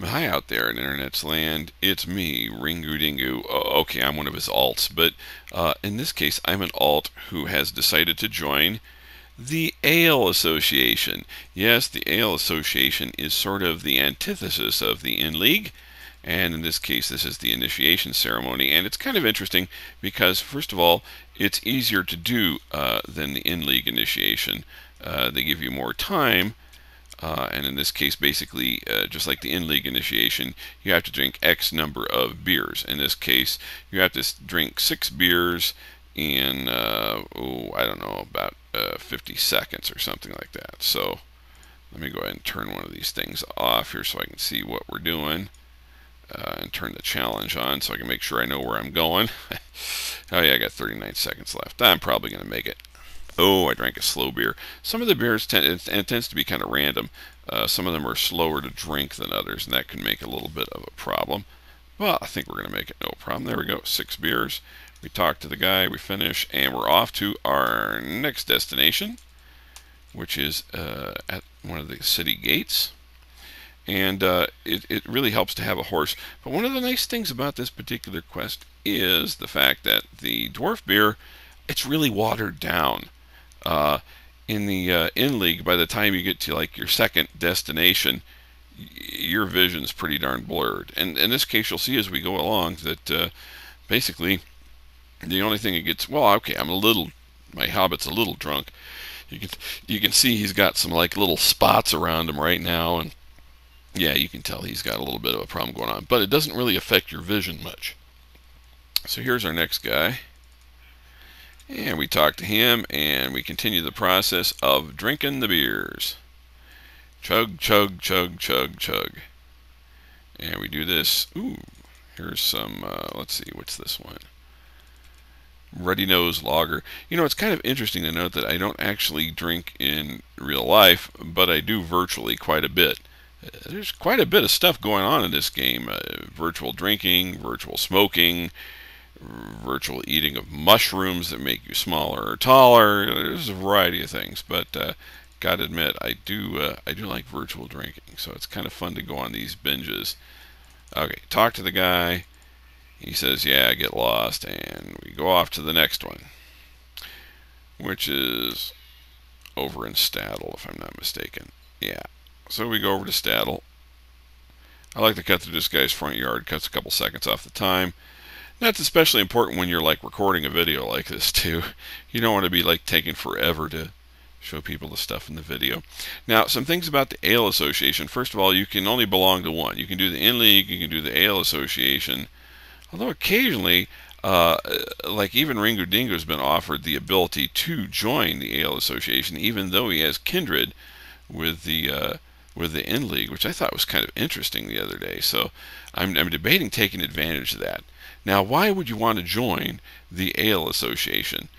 Hi out there in Internet's land. It's me, Ringu Dingu. Okay, I'm one of his alts, but in this case, I'm an alt who has decided to join the Ale Association. Yes, the Ale Association is sort of the antithesis of the In League, and in this case, this is the initiation ceremony. And it's kind of interesting because, first of all, it's easier to do than the In League initiation. They give you more time. And in this case, basically, just like the in-league initiation, you have to drink X number of beers. In this case, you have to drink 6 beers in, I don't know, about 50 seconds or something like that. So let me go ahead and turn one of these things off here so I can see what we're doing. And turn the challenge on so I can make sure I know where I'm going. Oh yeah, I got 39 seconds left. I'm probably going to make it. Oh, I drank a slow beer. Some of the beers it tends to be kind of random. Some of them are slower to drink than others, and that can make a little bit of a problem. Well, I think we're going to make it no problem. There we go, 6 beers. We talk to the guy, we finish, and we're off to our next destination, which is at one of the city gates. And it really helps to have a horse. But one of the nice things about this particular quest is the fact that the dwarf beer, it's really watered down. In the in league, by the time you get to like your second destination, your vision's pretty darn blurred. And in this case, you'll see as we go along that basically the only thing it gets, well, okay, my hobbit's a little drunk. You can see he's got some like little spots around him right now, and yeah, you can tell he's got a little bit of a problem going on, but it doesn't really affect your vision much. So here's our next guy. And we talk to him, and we continue the process of drinking the beers. Chug, chug, chug, chug, chug. And we do this. Ooh, here's some, let's see, what's this one? Ruddy Nose Lager. You know, it's kind of interesting to note that I don't actually drink in real life, but I do virtually quite a bit. There's quite a bit of stuff going on in this game. Virtual drinking, virtual smoking, virtual eating of mushrooms that make you smaller or taller. There's a variety of things, but gotta admit, I do like virtual drinking, so it's kind of fun to go on these binges. Okay, talk to the guy. He says, yeah, I get lost, and we go off to the next one, which is over in Staddle, if I'm not mistaken. Yeah, so we go over to Staddle. I like to cut through this guy's front yard, cuts a couple seconds off the time. That's especially important when you're like recording a video like this too. You don't want to be like taking forever to show people the stuff in the video. Now, some things about the Ale Association. First of all, you can only belong to one. You can do the In League, you can do the Ale Association. Although occasionally, like even Ringu Dingo has been offered the ability to join the Ale Association, even though he has kindred with the In League, which I thought was kind of interesting the other day. So I'm debating taking advantage of that. Now, why would you want to join the Ale Association?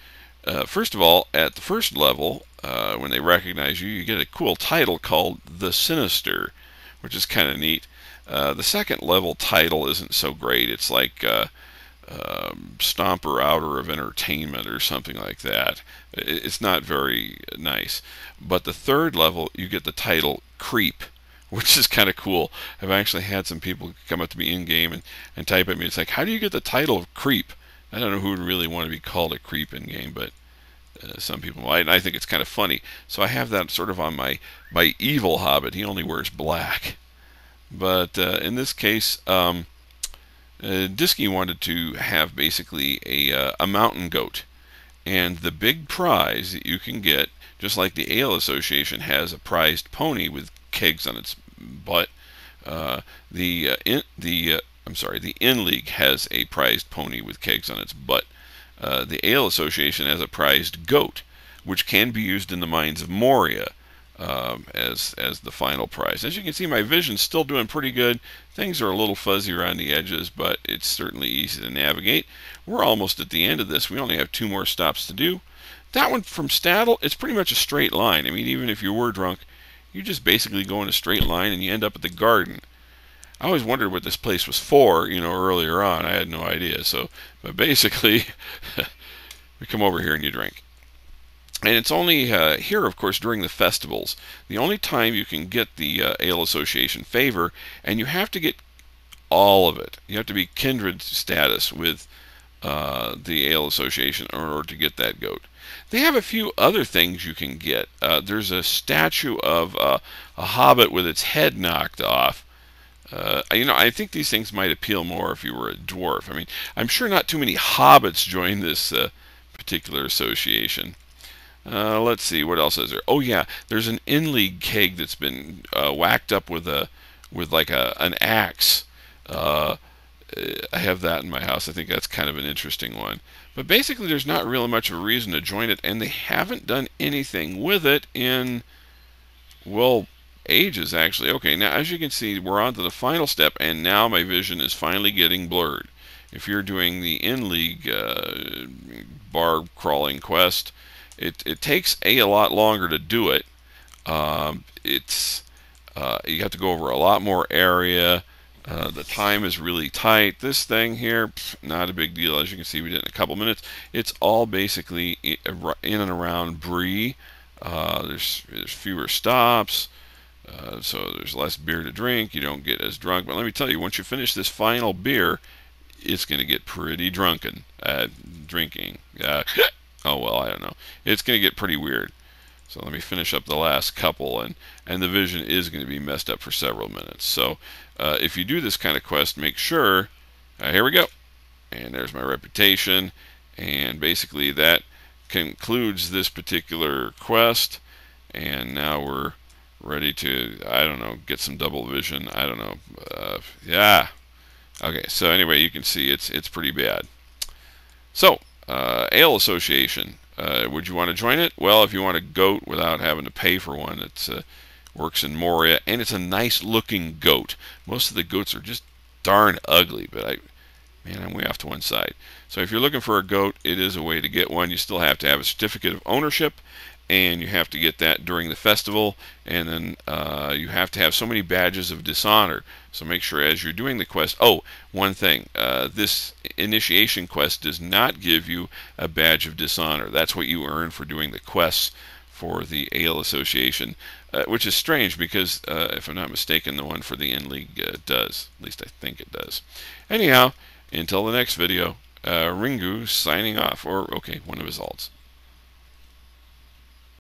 First of all, at the first level, when they recognize you, you get a cool title called the Sinister, which is kind of neat. The second level title isn't so great. It's like Stomper Outer of Entertainment or something like that. It's not very nice. But the third level, you get the title Creep, which is kind of cool. I've actually had some people come up to me in-game and type at me. It's like, how do you get the title of Creep? I don't know who would really want to be called a creep in-game, but some people might. And I think it's kind of funny. So I have that sort of on my evil hobbit. He only wears black. But in this case, Disky wanted to have basically a mountain goat. And the big prize that you can get, just like the Ale Association has a prized pony with kegs on its butt, the In League has a prized pony with kegs on its butt. The Ale Association has a prized goat, which can be used in the mines of Moria as the final prize. As you can see, my vision's still doing pretty good. Things are a little fuzzy around the edges, but it's certainly easy to navigate. We're almost at the end of this. We only have 2 more stops to do. That one from Staddle, it's pretty much a straight line. I mean, even if you were drunk, you just basically go in a straight line and you end up at the garden. I always wondered what this place was for, earlier on. I had no idea. But basically, we come over here and you drink. And it's only here, of course, during the festivals. The only time you can get the Ale Association favor, and you have to get all of it. You have to be kindred status with the Ale Association in order to get that goat. They have a few other things you can get. There's a statue of a hobbit with its head knocked off. I think these things might appeal more if you were a dwarf. I mean, I'm sure not too many hobbits join this particular association. Let's see, what else is there? Oh yeah, there's an in-league keg that's been whacked up with like an axe. Uh, I have that in my house. I think that's kind of an interesting one. But basically, there's not really much of a reason to join it, and they haven't done anything with it in, well, ages actually. Okay, now as you can see, we're on to the final step, and now my vision is finally getting blurred. If you're doing the in-league bar crawling quest, it takes a lot longer to do it. It's You have to go over a lot more area. The time is really tight. This thing here, not a big deal. As you can see, we did it in a couple minutes. It's all basically in and around Bree. There's fewer stops, so there's less beer to drink. You don't get as drunk. But let me tell you, once you finish this final beer, it's going to get pretty drunken. Drinking. Oh well, I don't know. It's going to get pretty weird. So let me finish up the last couple, and the vision is going to be messed up for several minutes. So if you do this kind of quest, make sure, here we go, and there's my reputation, and basically that concludes this particular quest, and now we're ready to, I don't know, get some double vision. I don't know. Yeah. Okay, so anyway, you can see it's pretty bad. So, Ale Association. Would you want to join it? Well, if you want a goat without having to pay for one, it works in Moria, and it's a nice looking goat. Most of the goats are just darn ugly, but man, I'm way off to one side. So if you're looking for a goat, it is a way to get one. You still have to have a certificate of ownership, and you have to get that during the festival, and then you have to have so many badges of dishonor. So make sure as you're doing the quest, oh, one thing, this initiation quest does not give you a badge of dishonor. That's what you earn for doing the quests for the Ale Association, which is strange because, if I'm not mistaken, the one for the in-league does. At least I think it does. Anyhow, until the next video, Ringu signing off, or, okay, one of his alts.